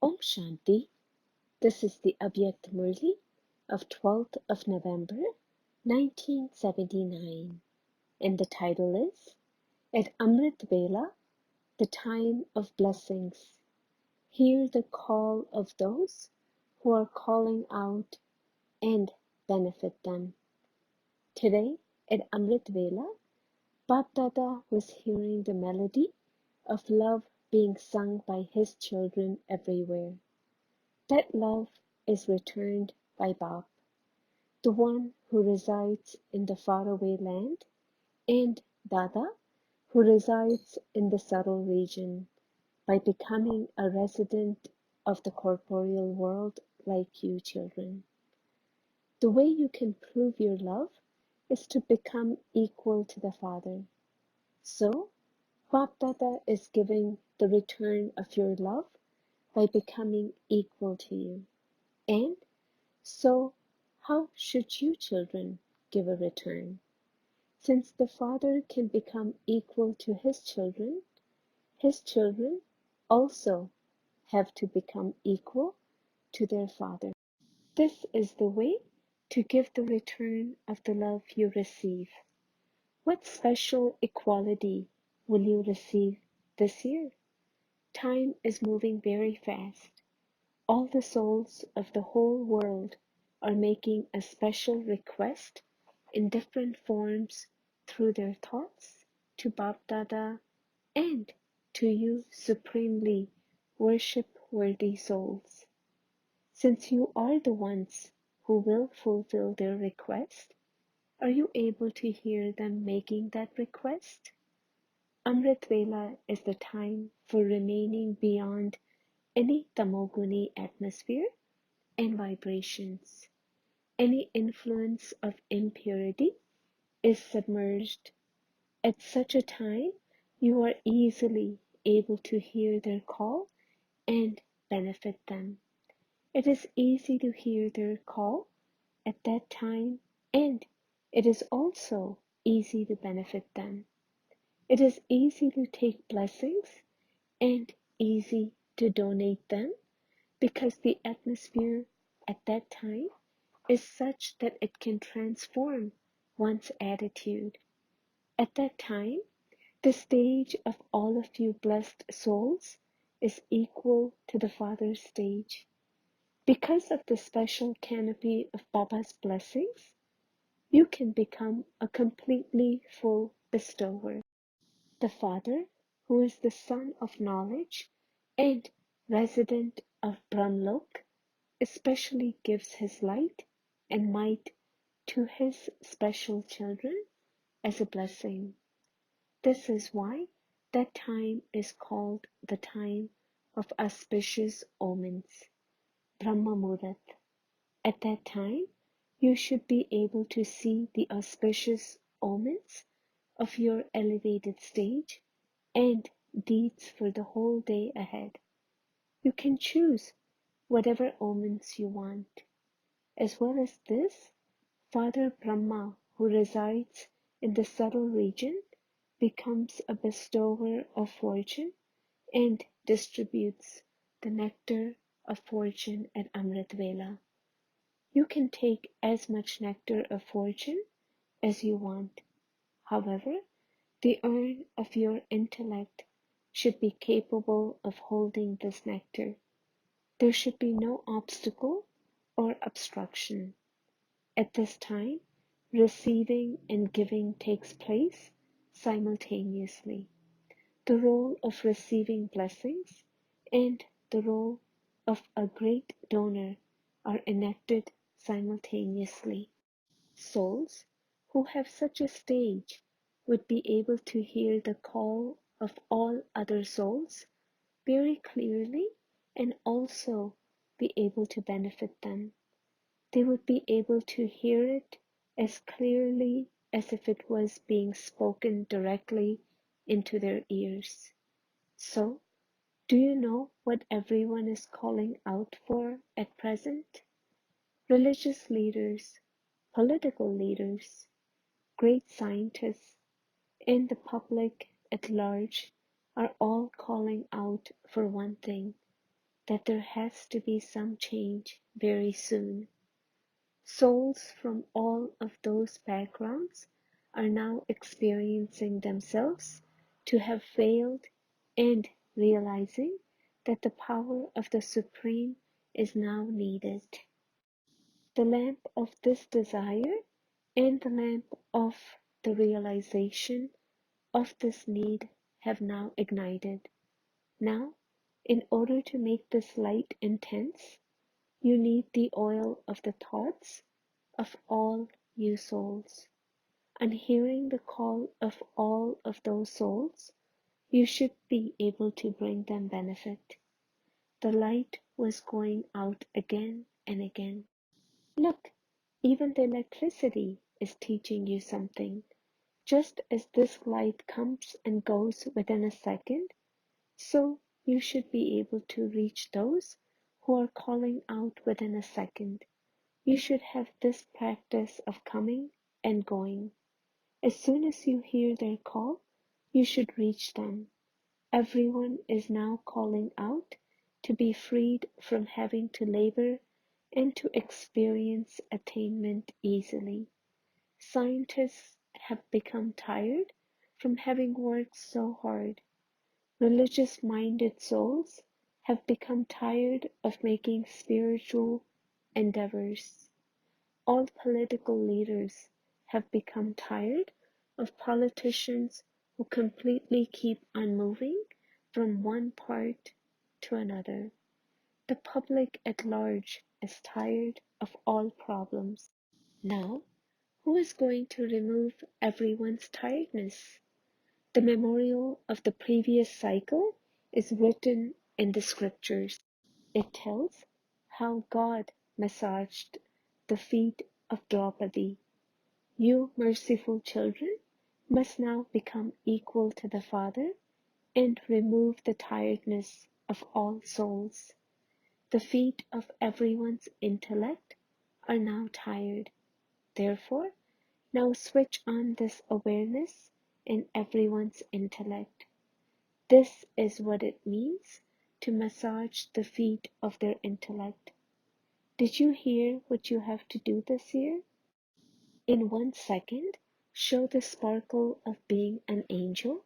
Om Shanti. This is the Avyakt Murli of 12th of November 1979, and the title is At Amrit Vela, the Time of Blessings. Hear the call of those who are calling out and benefit them. Today at Amrit Vela, BapDada was hearing the melody of love being sung by his children everywhere. That love is returned by Bap, the one who resides in the faraway land, and Dada, who resides in the subtle region, by becoming a resident of the corporeal world like you children. The way you can prove your love is to become equal to the Father. So, BapDada is giving the return of your love by becoming equal to you. And so, how should you children give a return? Since the Father can become equal to his children also have to become equal to their Father. This is the way to give the return of the love you receive. What special equality will you receive this year? Time is moving very fast. All the souls of the whole world are making a special request in different forms through their thoughts to BapDada and to you supremely worship-worthy souls. Since you are the ones who will fulfill their request, are you able to hear them making that request? Amrit Vela is the time for remaining beyond any tamoguni atmosphere and vibrations. Any influence of impurity is submerged. At such a time, you are easily able to hear their call and benefit them. It is easy to hear their call at that time, and it is also easy to benefit them. It is easy to take blessings and easy to donate them because the atmosphere at that time is such that it can transform one's attitude. At that time, the stage of all of you blessed souls is equal to the Father's stage. Because of the special canopy of Baba's blessings, you can become a completely full bestower. The Father, who is the Son of Knowledge and resident of Brahmlok, especially gives his light and might to his special children as a blessing. This is why that time is called the time of auspicious omens, Brahma Muhurat. At that time, you should be able to see the auspicious omens of your elevated stage and deeds for the whole day ahead. You can choose whatever omens you want. As well as this, Father Brahma, who resides in the subtle region, becomes a bestower of fortune and distributes the nectar of fortune at Amrit Vela. You can take as much nectar of fortune as you want. However, the urn of your intellect should be capable of holding this nectar. There should be no obstacle or obstruction. At this time, receiving and giving takes place simultaneously. The role of receiving blessings and the role of a great donor are enacted simultaneously. Souls who have such a stage would be able to hear the call of all other souls very clearly and also be able to benefit them. They would be able to hear it as clearly as if it was being spoken directly into their ears. So, do you know what everyone is calling out for at present? Religious leaders, political leaders, great scientists, and the public at large are all calling out for one thing: that there has to be some change very soon. Souls from all of those backgrounds are now experiencing themselves to have failed and realizing that the power of the Supreme is now needed. The lamp of this desire and the lamp of the realization of this need have now ignited. Now, in order to make this light intense, you need the oil of the thoughts of all you souls. On hearing the call of all of those souls, you should be able to bring them benefit. The light was going out again and again. Look, even the electricity is teaching you something. Just as this light comes and goes within a second, so you should be able to reach those who are calling out within a second. You should have this practice of coming and going. As soon as you hear their call, you should reach them. Everyone is now calling out to be freed from having to labor and to experience attainment easily. Scientists have become tired from having worked so hard. Religious-minded souls have become tired of making spiritual endeavors. All political leaders have become tired of politicians who completely keep on moving from one part to another. The public at large is tired of all problems. Now, who is going to remove everyone's tiredness? The memorial of the previous cycle is written in the scriptures. It tells how God massaged the feet of Draupadi. You merciful children must now become equal to the Father and remove the tiredness of all souls. The feet of everyone's intellect are now tired. Therefore, now switch on this awareness in everyone's intellect. This is what it means to massage the feet of their intellect. Did you hear what you have to do this year? In 1 second, show the sparkle of being an angel.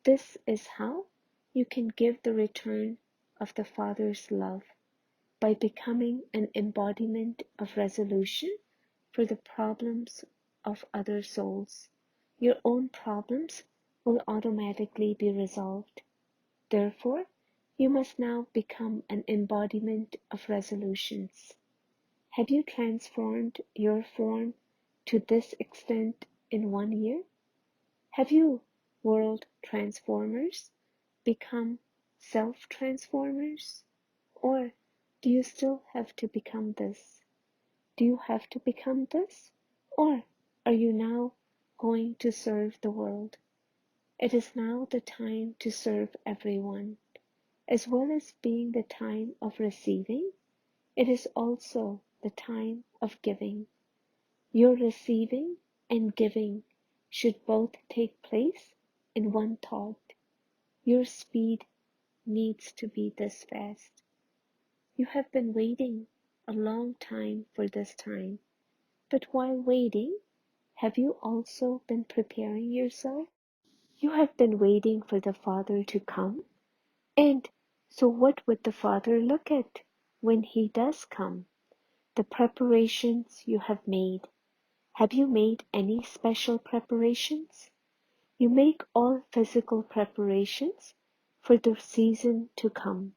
This is how you can give the return of the Father's love, by becoming an embodiment of resolution for the problems of other souls. Your own problems will automatically be resolved. Therefore, you must now become an embodiment of resolutions. Have you transformed your form to this extent in 1 year? Have you, world transformers, become self-transformers? Or do you still have to become this? Do you have to become this? Or are you now going to serve the world? It is now the time to serve everyone. As well as being the time of receiving, it is also the time of giving. Your receiving and giving should both take place in one thought. Your speed needs to be this fast. You have been waiting a long time for this time, but while waiting, have you also been preparing yourself? You have been waiting for the Father to come, and so what would the Father look at when He does come? The preparations you have made. Have you made any special preparations? You make all physical preparations for the season to come.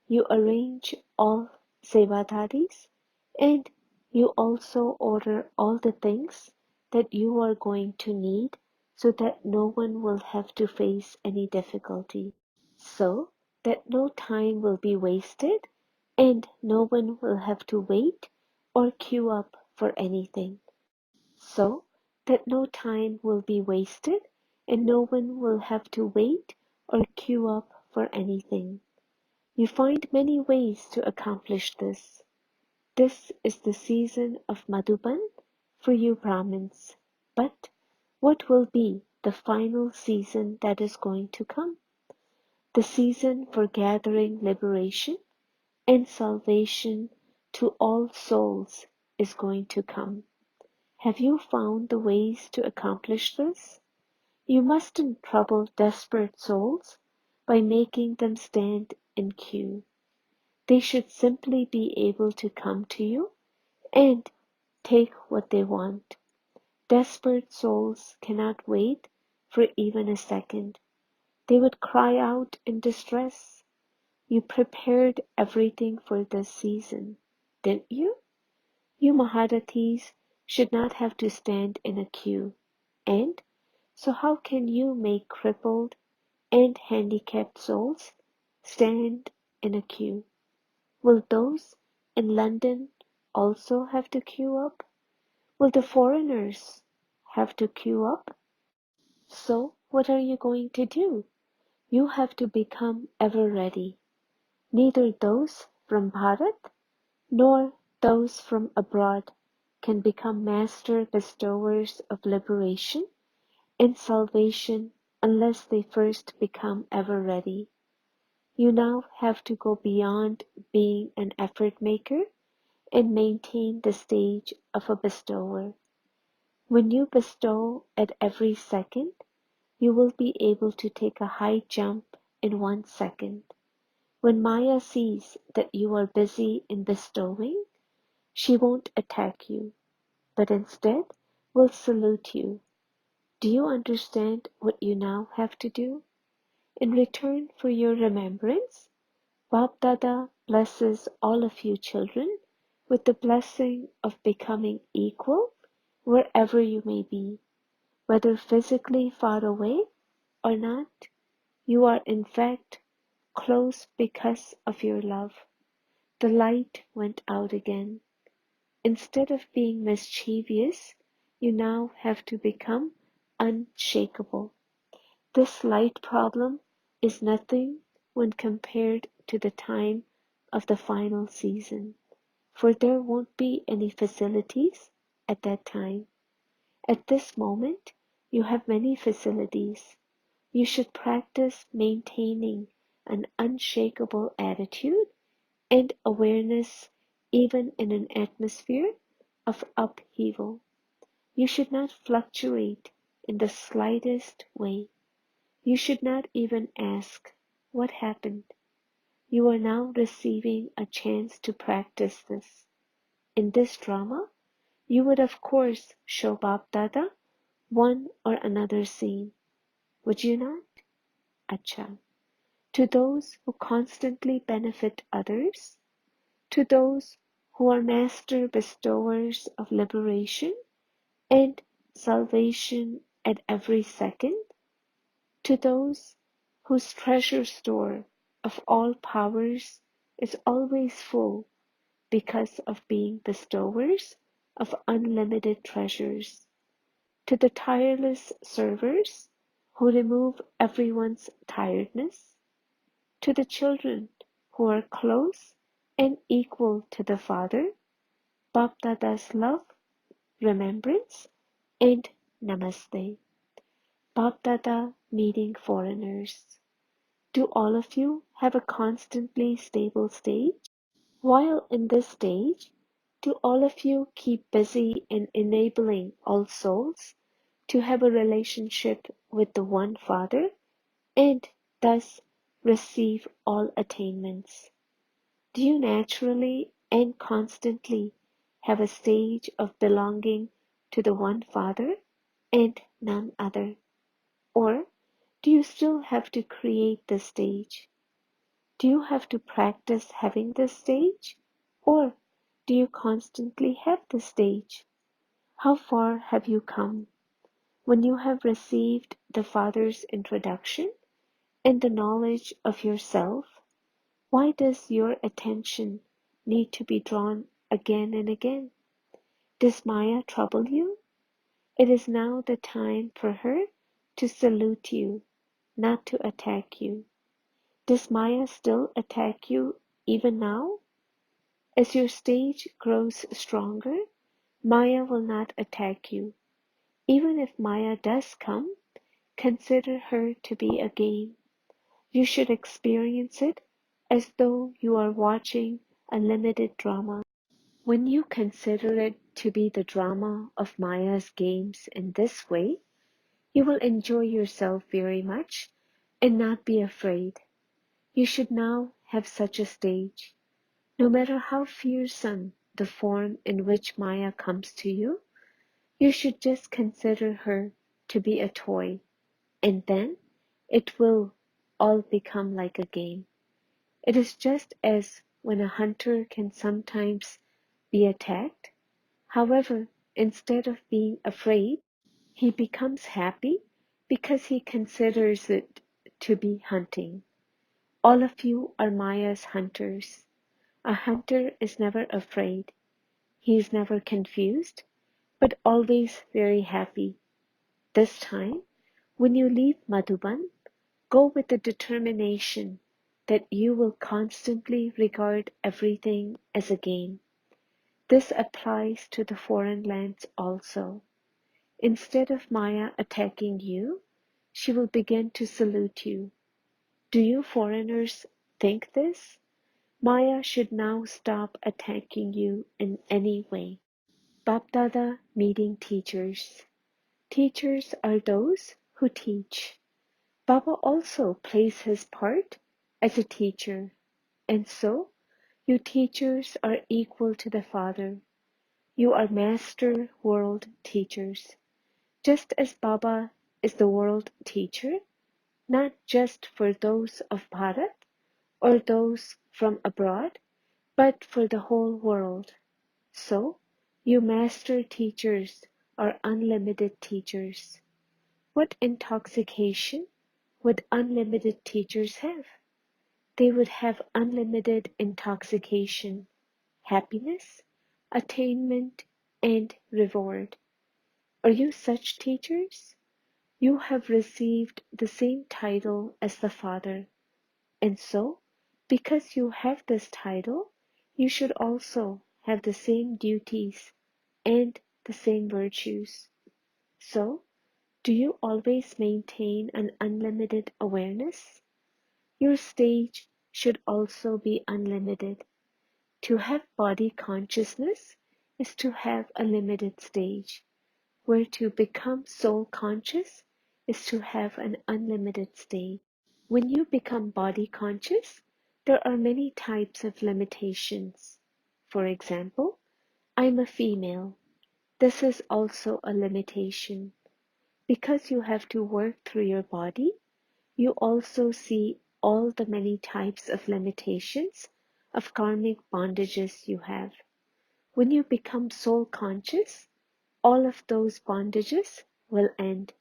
You arrange all sevadaris, and you also order all the things that you are going to need so that no one will have to face any difficulty, so that no time will be wasted and no one will have to wait or queue up for anything, so that no time will be wasted and no one will have to wait or queue up for anything. You find many ways to accomplish this. This is the season of Madhuban for you Brahmins. But what will be the final season that is going to come? The season for gathering liberation and salvation to all souls is going to come. Have you found the ways to accomplish this? You mustn't trouble desperate souls by making them stand in queue. They should simply be able to come to you and take what they want. Desperate souls cannot wait for even a second. They would cry out in distress. You prepared everything for this season, didn't you? You Maharathis should not have to stand in a queue. And so how can you make crippled and handicapped souls stand in a queue? Will those in London also have to queue up? Will the foreigners have to queue up? So what are you going to do? You have to become ever ready. Neither those from Bharat nor those from abroad can become master bestowers of liberation and salvation unless they first become ever ready. You now have to go beyond being an effort maker and maintain the stage of a bestower. When you bestow at every second, you will be able to take a high jump in 1 second. When Maya sees that you are busy in bestowing, she won't attack you, but instead will salute you. Do you understand what you now have to do? In return for your remembrance, BapDada blesses all of you children with the blessing of becoming equal wherever you may be, whether physically far away or not. You are in fact close because of your love. The light went out again. Instead of being mischievous, you now have to become unshakable. This light problem is nothing when compared to the time of the final season, for there won't be any facilities at that time. At this moment, you have many facilities. You should practice maintaining an unshakable attitude and awareness even in an atmosphere of upheaval. You should not fluctuate in the slightest way. You should not even ask, what happened? You are now receiving a chance to practice this. In this drama, you would of course show BapDada one or another scene, would you not? Acha. To those who constantly benefit others, to those who are master bestowers of liberation and salvation at every second, to those whose treasure store of all powers is always full because of being bestowers of unlimited treasures, to the tireless servers who remove everyone's tiredness, to the children who are close and equal to the Father, BapDada's love, remembrance, and namaste. BapDada meeting foreigners. Do all of you have a constantly stable stage? While in this stage, do all of you keep busy in enabling all souls to have a relationship with the One Father and thus receive all attainments? Do you naturally and constantly have a stage of belonging to the One Father and none other? Or do you still have to create the stage? Do you have to practice having the stage? Or do you constantly have the stage? How far have you come? When you have received the Father's introduction and the knowledge of yourself, why does your attention need to be drawn again and again? Does Maya trouble you? It is now the time for her to salute you, not to attack you. Does Maya still attack you even now? As your stage grows stronger, Maya will not attack you. Even if Maya does come, consider her to be a game. You should experience it as though you are watching a limited drama. When you consider it to be the drama of Maya's games in this way, you will enjoy yourself very much and not be afraid. You should now have such a stage. No matter how fearsome the form in which Maya comes to you, you should just consider her to be a toy, and then it will all become like a game. It is just as when a hunter can sometimes be attacked. However, instead of being afraid, he becomes happy because he considers it to be hunting. All of you are Maya's hunters. A hunter is never afraid. He is never confused, but always very happy. This time, when you leave Madhuban, go with the determination that you will constantly regard everything as a game. This applies to the foreign lands also. Instead of Maya attacking you, she will begin to salute you. Do you foreigners think this? Maya should now stop attacking you in any way. BapDada meeting teachers. Teachers are those who teach. Baba also plays his part as a teacher, and so you teachers are equal to the Father. You are master world teachers. Just as Baba is the world teacher, not just for those of Bharat or those from abroad, but for the whole world. So, you master teachers are unlimited teachers. What intoxication would unlimited teachers have? They would have unlimited intoxication, happiness, attainment, and reward. Are you such teachers? You have received the same title as the Father, and so, because you have this title, you should also have the same duties and the same virtues. So, do you always maintain an unlimited awareness? Your stage should also be unlimited. To have body consciousness is to have a limited stage, where to become soul conscious is to have an unlimited stage. When you become body conscious, there are many types of limitations. For example, I'm a female. This is also a limitation. Because you have to work through your body, you also see all the many types of limitations of karmic bondages you have. When you become soul conscious, all of those bondages will end.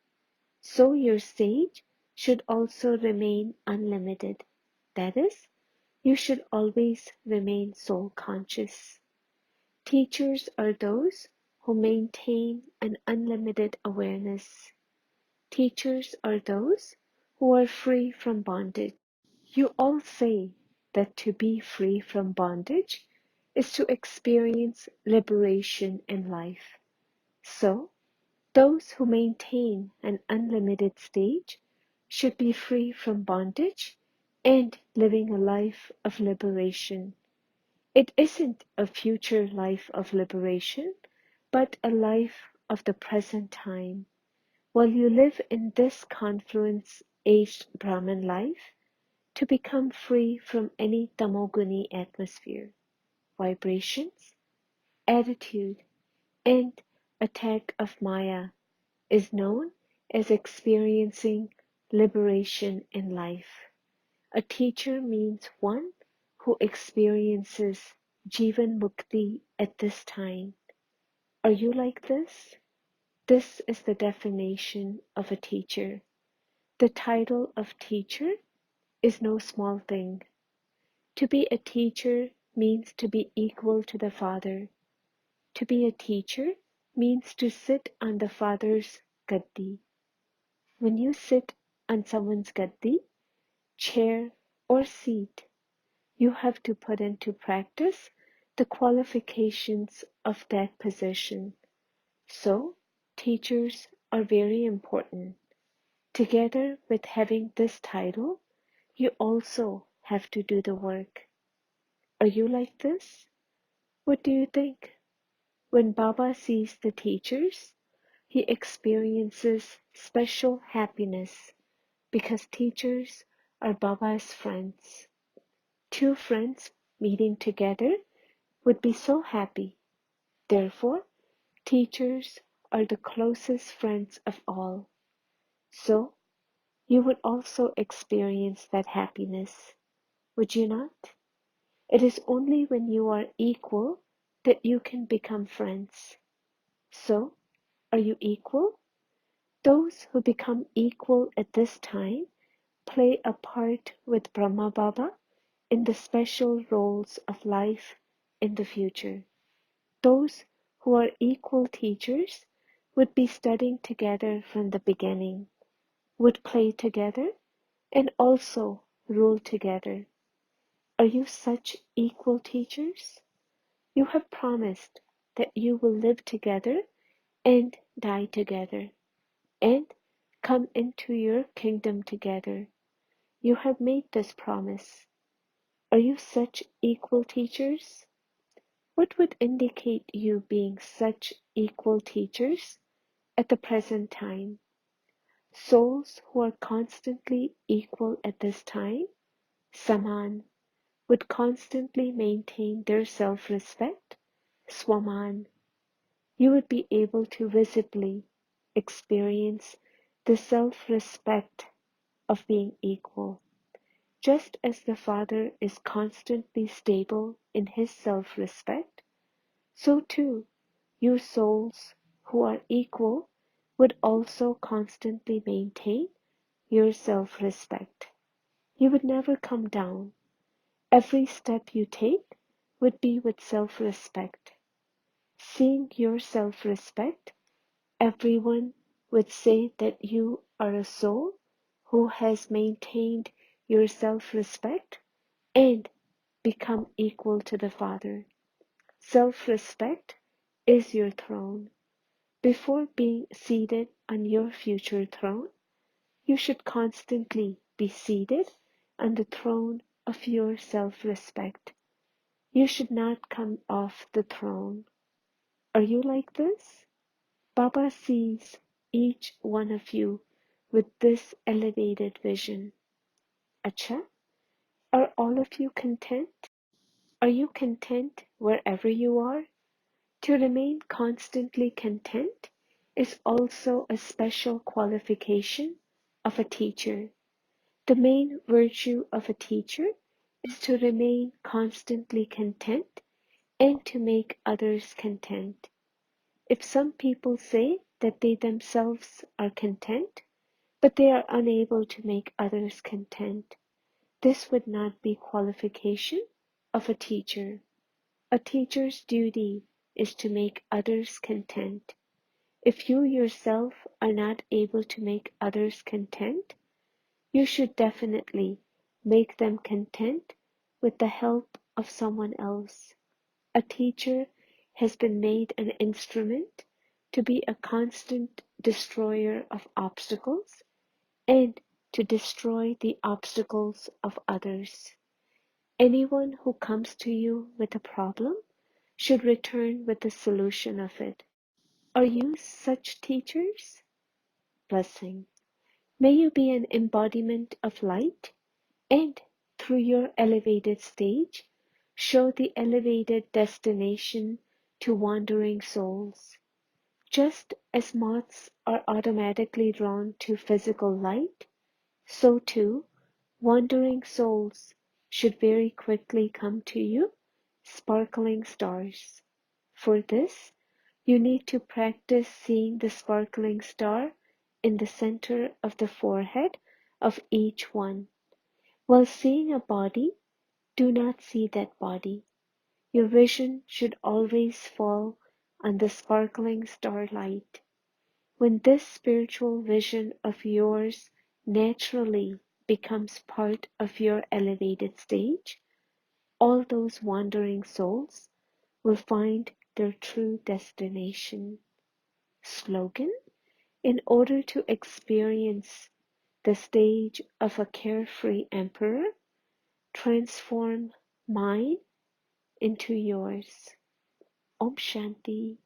So your stage should also remain unlimited. That is, you should always remain soul conscious. Teachers are those who maintain an unlimited awareness. Teachers are those who are free from bondage. You all say that to be free from bondage is to experience liberation in life. So, those who maintain an unlimited stage should be free from bondage and living a life of liberation. It isn't a future life of liberation, but a life of the present time. While you live in this confluence-aged Brahman life, to become free from any tamoguni atmosphere, vibrations, attitude, and attack of Maya is known as experiencing liberation in life. A teacher means one who experiences Jivan Mukti at this time. Are you like this? This is the definition of a teacher. The title of teacher is no small thing. To be a teacher means to be equal to the Father. To be a teacher means to sit on the Father's gaddi. When you sit on someone's gaddi, chair, or seat, you have to put into practice the qualifications of that position. So, teachers are very important. Together with having this title, you also have to do the work. Are you like this? What do you think? When Baba sees the teachers, he experiences special happiness because teachers are Baba's friends. Two friends meeting together would be so happy. Therefore, teachers are the closest friends of all. So, you would also experience that happiness, would you not? It is only when you are equal that you can become friends. So, are you equal? Those who become equal at this time play a part with Brahma Baba in the special roles of life in the future. Those who are equal teachers would be studying together from the beginning, would play together, and also rule together. Are you such equal teachers? You have promised that you will live together and die together, and come into your kingdom together. You have made this promise. Are you such equal teachers? What would indicate you being such equal teachers at the present time? Souls who are constantly equal at this time, Saman, would constantly maintain their self-respect, Swaman. You would be able to visibly experience the self-respect of being equal. Just as the Father is constantly stable in his self-respect, so too you souls who are equal would also constantly maintain your self-respect. You would never come down. Every step you take would be with self-respect. Seeing your self-respect, everyone would say that you are a soul who has maintained your self-respect and become equal to the Father. Self-respect is your throne. Before being seated on your future throne, you should constantly be seated on the throne of your self-respect. You should not come off the throne. Are you like this? Baba sees each one of you with this elevated vision. Acha, are all of you content? Are you content wherever you are? To remain constantly content is also a special qualification of a teacher. The main virtue of a teacher is to remain constantly content and to make others content. If some people say that they themselves are content, but they are unable to make others content, this would not be qualification of a teacher. A teacher's duty is to make others content. If you yourself are not able to make others content, you should definitely make them content with the help of someone else. A teacher has been made an instrument to be a constant destroyer of obstacles and to destroy the obstacles of others. Anyone who comes to you with a problem should return with the solution of it. Are you such teachers? Blessing. May you be an embodiment of light and, through your elevated stage, show the elevated destination to wandering souls. Just as moths are automatically drawn to physical light, so too wandering souls should very quickly come to you, sparkling stars. For this, you need to practice seeing the sparkling star in the center of the forehead of each one. While seeing a body, do not see that body. Your vision should always fall on the sparkling starlight. When this spiritual vision of yours naturally becomes part of your elevated stage, all those wandering souls will find their true destination. Slogan: in order to experience the stage of a carefree emperor, transform mine into yours. Om Shanti.